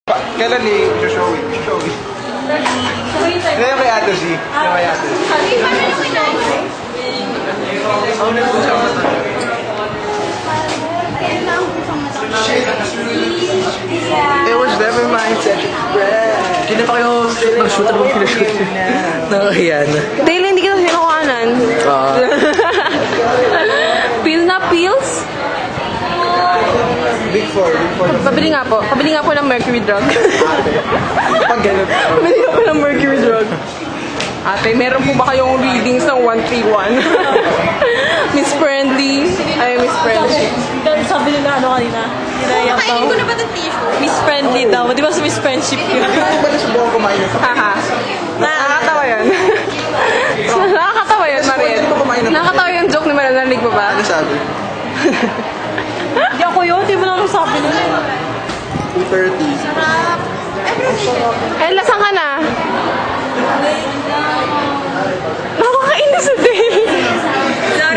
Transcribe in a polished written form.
Kailan ni Showy? Showy. Ngayon kay Ate Z. Ngayon kay Ate Z. It was never my intention. Hindi na pa kayo mag-shoot ano bang pinashoot? Nakakahiyan. Dahil hindi kita sinukuhanan. Peel na peels? Big Four. Pabili nga po ng Mercury drug. Pag ganun. Pabili nga po ng Mercury drug. Ate, meron po ba kayong readings ng 131? Miss Friendly? Ay, Miss Friendship. Sabi nila ano kanina? Nilaiyak daw. ko na ba ng tissue? Miss Friendly daw. Di ba sa Miss Friendship yun? Hindi ba nasubukan kumain ito? Haha. Nakakatawa yun. Nakakatawa yun, Mariel. Nakakatawa yung joke ni Mariel. Narinig mo ba? Ano sabi? Hindi ako yun. Di mo lang sabi nila. 2:30. Eh, lasang ka na.